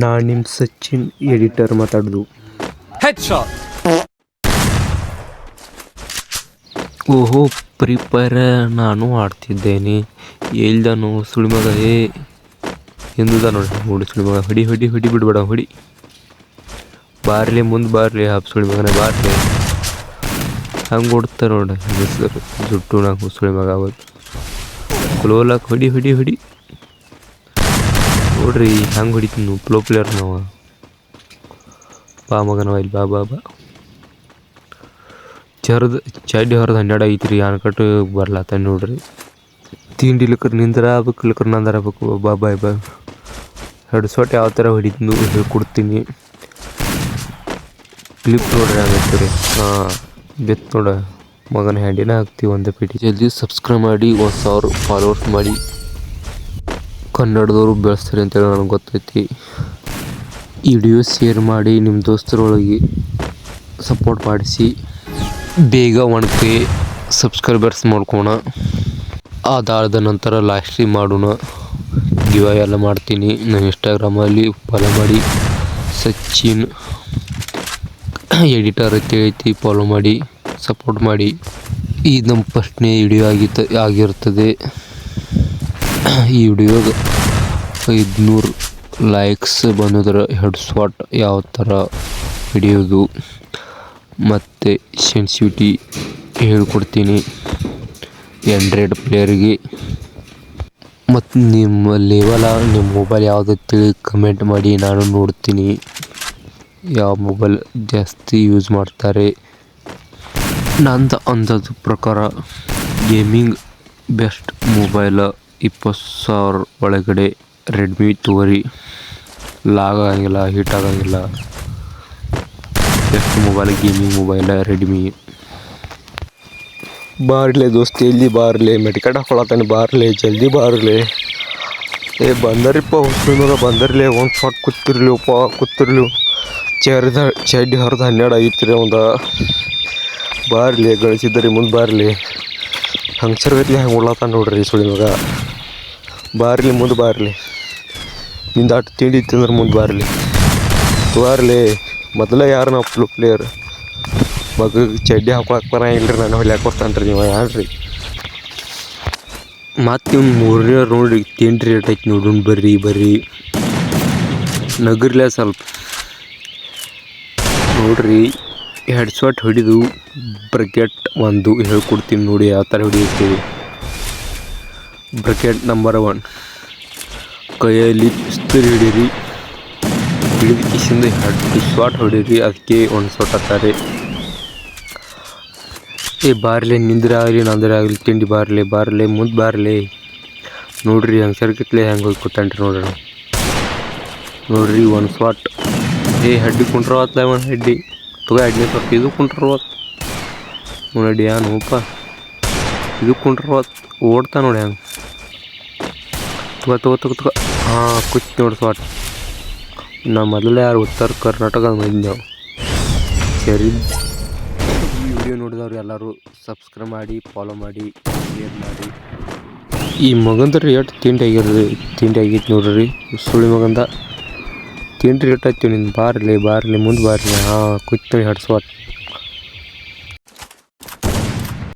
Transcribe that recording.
ನಾನು ನಿಮ್ಮ ಸಚಿನ್ ಎಡಿಟರ್ ಮಾತಾಡೋದು. ಓಹೋ, ಫ್ರೀ ಫೈರ್ ನಾನು ಆಡ್ತಿದ್ದೇನೆ. ಎಲ್ದನು ಸುಳಿಮಗ ಎಂದುದ ನೋಡಿ ಸುಳಿಮಗ, ಹೊಡಿ ಬಿಡ್ಬೇಡ, ಹೊಡಿ ಬಾರ್ಲಿ, ಮುಂದೆ ಬಾರ್ಲಿ, ಸುಳಿಮಗನೇ ಬಾರ್ಲಿ. ಹಂಗೆ ಓಡ್ತಾರೆ ನೋಡಿ ಹೆಸರು ಜುಟ್ಟು ನಾಲ್ಕು ಸುಳಿಮಗ ಅವತ್ತು ಕ್ಲೋಲಾಕ್ ಹೊಡಿ ನೋಡ್ರಿ ಹಂಗೆ ಹೊಡಿತೀನಿ. ಪ್ಲೋ ಪ್ಲೇಯರ್ ನಾವು ಬಾ ಮಗನವ ಇಲ್ಲಿ ಬಾ ಚಡ್ಡಿ ಹೊರದು 12 ಐತ್ರಿ. ಆನ್ಕಟ್ಟು ಬರ್ಲಾತ ನೋಡ್ರಿ. ತಿಂಡಿಲಿಕ್ಕರ್ ನಿಂದ್ರ ಆಗ್ಬೇಕು, ನಂದರ ಆಗ್ಬೇಕು. ಬಾ ಹೆಡ್ಸೊಟ್ ಯಾವ ಥರ ಹೊಡಿತೀನಿ ಹೇಳ್ಕೊಡ್ತೀನಿ. ಕ್ಲಿಪ್ ನೋಡ್ರಿ ಆಗತ್ತೀರಿ. ಬೆತ್ ನೋಡ ಮಗನ ಹ್ಯಾಂಡಿನ ಹಾಕ್ತೀವಿ ಒಂದೇ ಪೀಟಿ. ಜಲ್ದಿ ಸಬ್ಸ್ಕ್ರೈಬ್ ಮಾಡಿ, 1000 ಫಾಲೋವರ್ಸ್ ಮಾಡಿ. ಕನ್ನಡದವರು ಬೆಳೆಸ್ತಾರೆ ಅಂತೇಳಿ ನನಗೆ ಗೊತ್ತೈತಿ. ಈ ವಿಡಿಯೋ ಶೇರ್ ಮಾಡಿ, ನಿಮ್ಮ ದೋಸ್ತರೊಳಗೆ ಸಪೋರ್ಟ್ ಮಾಡಿಸಿ. ಬೇಗ 1K ಸಬ್ಸ್ಕ್ರೈಬರ್ಸ್ ಮಾಡ್ಕೋಣ. ಅದಾದ ನಂತರ ಲೈವ್ ಸ್ಟ್ರೀಮ್ ಮಾಡೋಣ. ಗಿವ್ ಎಲ್ಲ ಮಾಡ್ತೀನಿ. ನನ್ನ ಇನ್ಸ್ಟಾಗ್ರಾಮಲ್ಲಿ ಫಾಲೋ ಮಾಡಿ, ಸಚಿನ್ ಎಡಿಟರ್ ಐತಿ, ಫಾಲೋ ಮಾಡಿ, ಸಪೋರ್ಟ್ ಮಾಡಿ. ಇದು ನಮ್ಮ ಫಸ್ಟ್ನೇ ವಿಡಿಯೋ ಆಗಿರ್ತದೆ. ಈ ವಿಡಿಯೋಗೆ 500 ಲೈಕ್ಸ್ ಬಂದಿದ್ರೆ ಹೆಡ್ಶಾಟ್ ಯಾವ ಥರ ಹಿಡಿಯೋದು ಮತ್ತು ಸೆನ್ಸಿಟಿವಿಟಿ ಹೇಳ್ಕೊಡ್ತೀನಿ ಆಂಡ್ರಾಯ್ಡ್ ಪ್ಲೇಯರ್ಗೆ. ಮತ್ತು ನಿಮ್ಮ ನಿಮ್ಮ ಮೊಬೈಲ್ ಯಾವುದಂತೇಳಿ ಕಮೆಂಟ್ ಮಾಡಿ, ನಾನು ನೋಡ್ತೀನಿ ಯಾವ ಮೊಬೈಲ್ ಜಾಸ್ತಿ ಯೂಸ್ ಮಾಡ್ತಾರೆ. ನಂದು ಅಂದಾಜು ಪ್ರಕಾರ ಗೇಮಿಂಗ್ ಬೆಸ್ಟ್ ಮೊಬೈಲ್ 20,000 ಒಳಗಡೆ ರೆಡ್ಮಿ ತಗೋರಿ. ಲಾಗ್ ಆಗಂಗಿಲ್ಲ, ಹೀಟ್ ಆಗಂಗಿಲ್ಲ. Best mobile gaming mobile Redmi. ಬಾರ್ಲೆ ದೋಸ್ತ, ಎಲ್ಲಿ ಬಾರ್ಲೆ, ಮೆಡಿಕಲ್ ಹಾಕೊಳತ್ತಾನೆ, ಬಾರ್ಲೆ ಜಲ್ದಿ ಬಾರ್ಲೆ. ಬಂದರಿಪ್ಪ ಹುಸ್ಲಿನಾಗ ಬಂದರ್ಲಿ. ಒಂದು ಶಾಟ್ ಕೂತಿರ್ಲಿ ಚಡ್ಡಿ ಹೊರದು 12 ಐತ್ರಿ. ಒಂದು ಬಾರ್ಲಿ ಗಳಿಸಿದ್ರಿ, ಮುಂದೆ ಬಾರ್ಲಿ. ಹಂಗರ್ಗತ್ಲಿ ಹಂಗೆ ಉಡ್ಲತ್ತ ನೋಡ್ರಿ ಸುಳಿ ಮಗ. ಬಾರ್ಲಿ, ಮುಂದೆ ಬಾರ್ಲಿ. ನಿಂದ ಅಟ್ಟು ತಿಂಡಿ ಇತ್ತಂದ್ರೆ ಮುಂದೆ ಬಾರ್ಲಿ. ಮೊದಲೇ ಯಾರು ನಾವು ಪ್ಲೋ ಪ್ಲೇಯರ್ ಮಗ ಚಡ್ಡಿ ಹಾಕೊಳಕ್ಕೆ ಬರ ಇಲ್ರಿ, ನಾನು ಹೊಲ್ಯಾಕೆ ಬರ್ತಾನೆ ರೀ. ನೀವು ಯಾರ್ರಿ? ಮತ್ತು ಇವ್ನು 3ನೇ ನೋಡ್ರಿ ತಿಂಡಿ ರೇಟ್ ಐತಿ ನೋಡೋಣ. ಬರ್ರಿ ನಗರ್ಲೆ ಸ್ವಲ್ಪ ನೋಡ್ರಿ. ಹೆಡ್ಶಾಟ್ ಹೊಡಿದು ಬ್ರಕೆಟ್ ಒಂದು ಹೇಳ್ಕೊಡ್ತೀನಿ ನೋಡಿ ಯಾವ ಥರ ಹೊಡಿಯುತ್ತೀವಿ. ಬ್ರಕೆಟ್ ನಂಬರ್ 1, ಕೈಯಲ್ಲಿ ಪಿಸ್ತೂಲ್ ಹಿಡೀರಿ. ಹಿಡಿದ ಕಿಶಿಂದ ಶಾಟ್ ಹೊಡೀರಿ. ಅದಕ್ಕೆ 1 ಶಾಟ್ ಅಂತಾರೆ. ಬಾರ್ಲೆ, ನಿಂದ್ರೆ ಆಗಲಿ ನಂದ್ರೆ ಆಗಲಿ, ತಿಂಡಿ ಬಾರ್ಲೆ ಮುಂದೆ ಬಾರ್ಲೆ. ನೋಡ್ರಿ ಹಂಗೆ ಸರ್ಕಿತ್ಲೆ ಹೆಂಗೆ ಹೋಗಿ ಕೂತಾನ್ರಿ ನೋಡ್ರಿ 1 ಶಾಟ್. ಹಡ್ಡಿ ಕುಂಟ್ರವತ್ತಲ್ಲ, 1 ಹಡ್ಡಿ ತಗೋ. ಹಡ್ಡಿ ಸ್ವಲ್ಪ ಇದು ಕುಂಟ್ರವತ್ತು ನೋಡಿ. ನೋಪ ಇದು ಕುಂಟ್ರವತ್ತು ಓಡ್ತಾ ನೋಡಿ ಹಂಗೆ. ತಗೋ. ಕುಚ್ಚಿ ನೋಡಿ ಶಾಟ್. ನಾವು ಮೊದಲೇ ಯಾರು ಉತ್ತರ ಕರ್ನಾಟಕದ ಬಂದಿದ್ದೆವು. ಸರಿ, ಈ ವಿಡಿಯೋ ನೋಡಿದವ್ರು ಎಲ್ಲರೂ ಸಬ್ಸ್ಕ್ರೈಬ್ ಮಾಡಿ, ಫಾಲೋ ಮಾಡಿ, ಶೇರ್ ಮಾಡಿ. ಈ ಮಗಂದ್ರೆ ಎಷ್ಟು ತಿಂಡಿ ಆಗೈತಿ ನೋಡ್ರಿ ಸುಳಿ ಮಗಂದ. ತಿಂಡಿ ರೇಟ್ ಆಯ್ತು ನಿಂದು. ಬಾರ್ಲಿ ಮುಂದೆ ಬಾರ್ಲಿ. ಕುಚ್ಚಿ ನೋಡಿ ಹೆಡ್ಶಾಟ್.